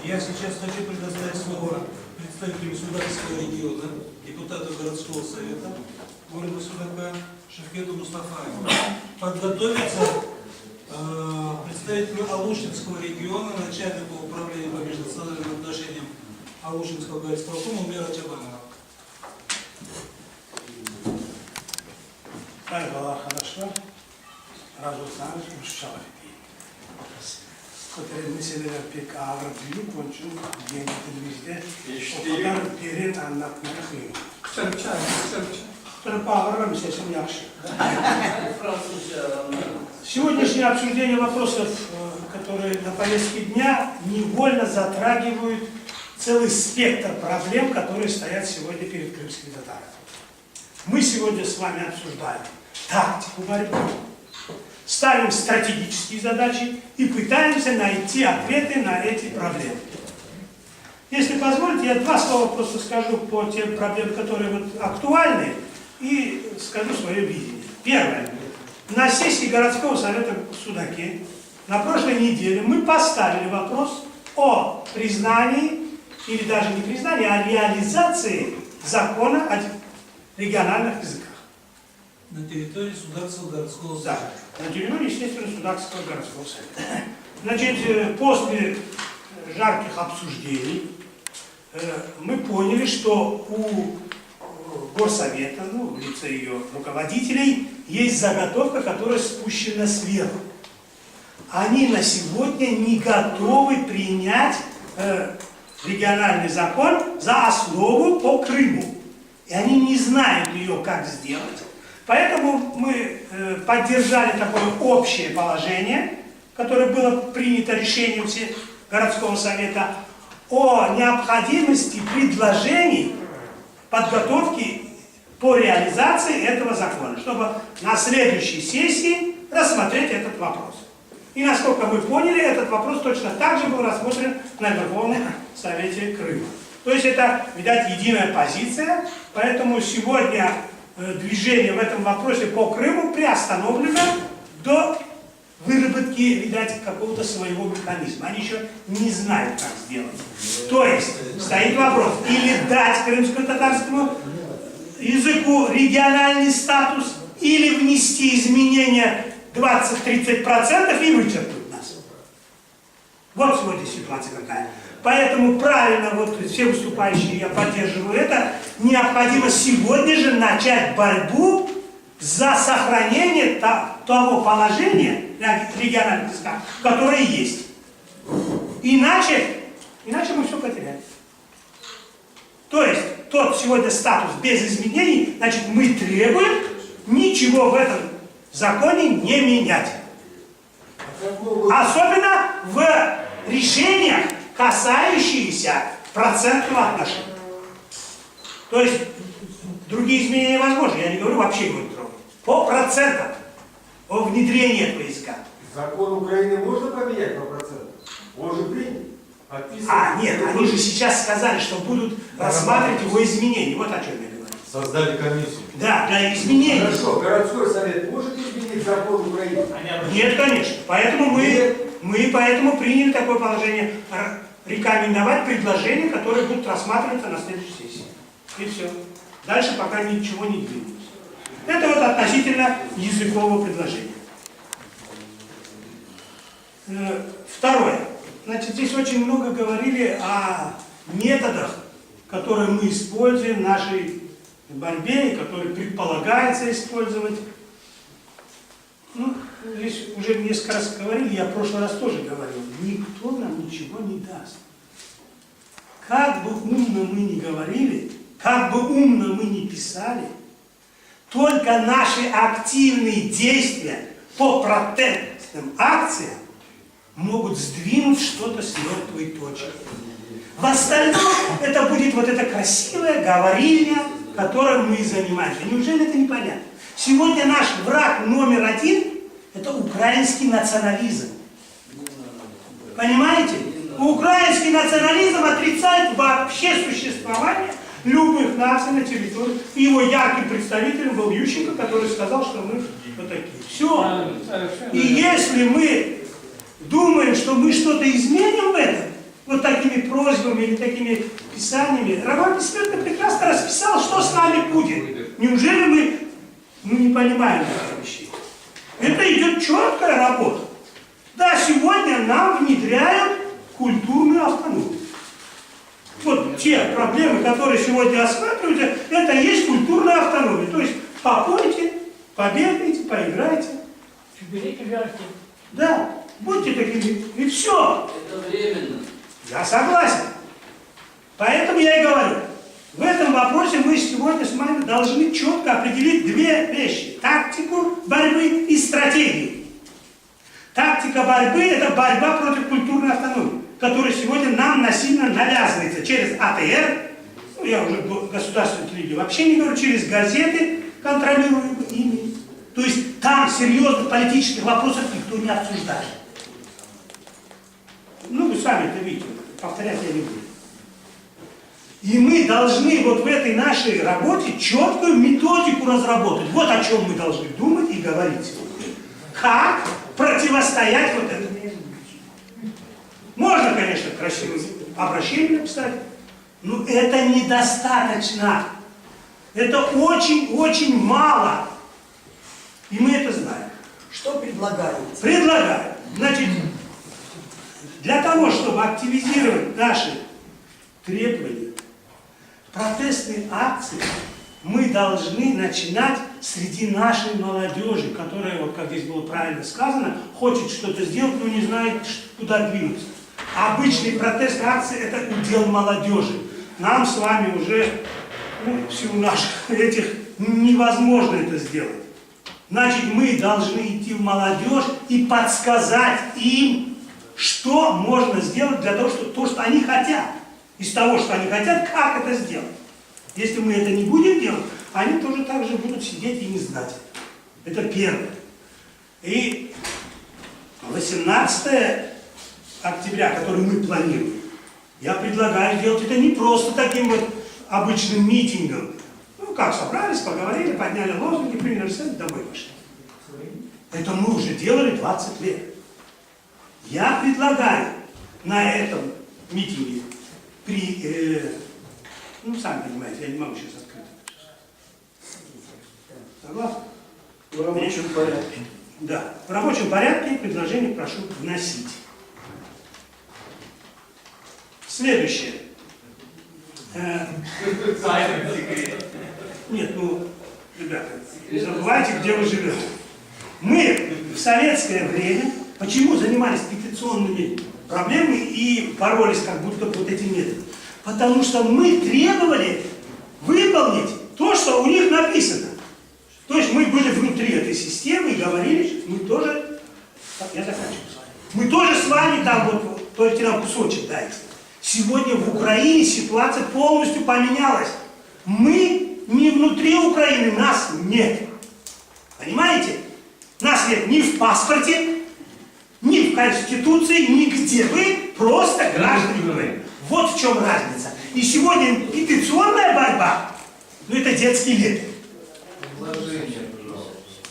Я сейчас хочу предоставить слово представителю Судакского региона, депутату городского совета города Судака Шевкету Мустафаеву. Подготовиться представителю Алушинского региона, начальнику управления по межнациональным отношениям Алушинского горисполкома Умера Чабанова. Хорошо. Razul Sanz, Mușceava. Către meseleler pek ağır büyük, onun için yeni televizde o kadar derin anlatmaya kıyım. Kısa. Только ağır meselesini yaxşı. Сегодняшнее обсуждение вопросов, которые на повестке дня, невольно затрагивают целый спектр проблем, которые стоят сегодня перед крымскими татарами. Мы сегодня с вами обсуждаем тактику борьбы, ставим стратегические задачи и пытаемся найти ответы на эти проблемы. Если позволите, я два слова просто скажу по тем проблемам, которые вот актуальны, и скажу свое видение. Первое. На сессии городского совета в Судаке на прошлой неделе мы поставили вопрос о признании, или даже не признании, а реализации закона о региональных языках. На территории Судакского городского совета. Да, на территории, естественно, Судакского городского совета. Значит, после жарких обсуждений мы поняли, что у горсовета, в лице ее руководителей, есть заготовка, которая спущена сверху. Они на сегодня не готовы принять региональный закон за основу по Крыму. И они не знают ее, как сделать. Поэтому мы поддержали такое общее положение, которое было принято решением городского совета о необходимости предложений подготовки по реализации этого закона, чтобы на следующей сессии рассмотреть этот вопрос. И насколько мы поняли, этот вопрос точно так же был рассмотрен на Верховном Совете Крыма. То есть это, видать, единая позиция, поэтому сегодня движение в этом вопросе по Крыму приостановлено до выработки, видать, какого-то своего механизма. Они еще не знают, как сделать. То есть стоит вопрос, или дать крымско-татарскому языку региональный статус, или внести изменения 20-30% и вычеркнуть нас. Вот сегодня ситуация какая. Поэтому правильно, вот все выступающие, я поддерживаю это, необходимо сегодня же начать борьбу за сохранение того положения региональных языков, которое есть. Иначе мы все потеряем. То есть тот сегодня статус без изменений, значит мы требуем ничего в этом законе не менять. Особенно в решениях, касающиеся процентного отношения. То есть другие изменения возможны, я не говорю вообще его не трогать. По процентам, по внедрению этого языка. Закон Украины можно поменять по процентам? Он же принят. Нет, они же сейчас сказали, что будут рассматривать его изменения. Вот о чем я говорю. Создали комиссию. Да, для изменений. Хорошо, городской совет может изменить закон Украины? Нет, конечно. Поэтому мы поэтому приняли такое положение. Рекомендовать предложения, которые будут рассматриваться на следующей сессии. И все. Дальше пока ничего не двинулось. Это вот относительно языкового предложения. Второе. Значит, здесь очень много говорили о методах, которые мы используем в нашей борьбе и которые предполагается использовать. Здесь уже несколько раз говорили, я в прошлый раз тоже говорил, никто нам ничего не даст. Как бы умно мы ни говорили, как бы умно мы ни писали, только наши активные действия по протестным акциям могут сдвинуть что-то с мертвой точки. В остальном это будет вот эта красивая говорильня, которой мы занимаемся. Неужели это непонятно? Сегодня наш враг номер один – это украинский национализм. Понимаете? Украинский национализм отрицает вообще существование любых наций на территории. И его ярким представителем был Ющенко, который сказал, что мы вот такие. Все. И если мы думаем, что мы что-то изменим в этом, вот такими просьбами или такими писаниями. Роман бессмертный прекрасно расписал, что с нами будет. Неужели мы не понимаем этих вещей? Это идет четкая работа. Да, сегодня нам внедряют культурную автономию. Вот те проблемы, которые сегодня осматриваются, это и есть культурная автономия. То есть попойте, побегайте, поиграйте. Берите жарки. Да, будьте такими, и все. Это временно. Я согласен. Поэтому я и говорю, в этом вопросе мы сегодня с вами должны четко определить две вещи. Тактику борьбы и стратегию. Тактика борьбы – это борьба против культурной автономии, которая сегодня нам насильно навязывается через АТР, ну, я уже государственную телевидение вообще не говорю, через газеты, контролируемые ими. То есть там серьезных политических вопросов никто не обсуждает. Ну, вы сами это видите, повторять я не буду. И мы должны вот в этой нашей работе четкую методику разработать. Вот о чем мы должны думать и говорить сегодня. Как противостоять вот этому. Можно, конечно, красивое обращение написать, но это недостаточно. Это очень-очень мало. И мы это знаем. Что предлагаете? Предлагаю. Значит, для того, чтобы активизировать наши требования, протестные акции, мы должны начинать среди нашей молодежи, которая, вот как здесь было правильно сказано, хочет что-то сделать, но не знает, куда двинуться. Обычные протестные акции – это удел молодежи. Нам с вами уже, в силу наших этих, невозможно это сделать. Значит, мы должны идти в молодежь и подсказать им, что можно сделать для того, чтобы то, что они хотят. Из того, что они хотят, как это сделать. Если мы это не будем делать, они тоже так же будут сидеть и не знать. Это первое. И 18 октября, который мы планируем, я предлагаю сделать это не просто таким вот обычным митингом. Ну как, собрались, поговорили, подняли лозунги, приняли решение, домой пошли. Это мы уже делали 20 лет. Я предлагаю на этом митинге ну, сами понимаете, я не могу сейчас открыть. Согласны? В рабочем порядке. Да. В рабочем порядке предложение прошу вносить. Следующее. Нет, ну, ребята, не забывайте, где вы живете. Мы в советское время почему занимались петиционными проблемами и боролись как будто вот этим методом? Потому что мы требовали выполнить то, что у них написано. То есть мы были внутри этой системы и говорили, что мы тоже... Так, я заканчиваю с вами. Мы тоже с вами там вот, только нам кусочек дайте. Сегодня в Украине ситуация полностью поменялась. Мы не внутри Украины, нас нет. Понимаете? Нас нет ни в паспорте, ни в Конституции, нигде. Вы просто граждане Украины. Вот в чем разница. И сегодня петиционная борьба, ну это детский лет.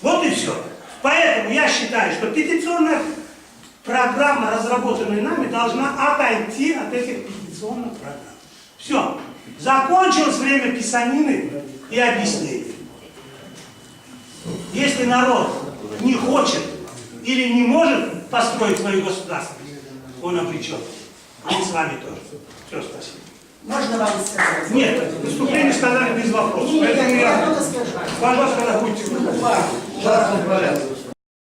Вот и все. Поэтому я считаю, что петиционная программа, разработанная нами, должна отойти от этих петиционных программ. Все. Закончилось время писанины и объяснений. Если народ не хочет или не может построить свое государство, он обречен. Мы с вами тоже. Все, спасибо. Можно вам сказать? Нет, выступление сказали без вопросов. Нет, Поэтому я я... что-то скажу. Пожалуйста, когда будете. В частном порядке.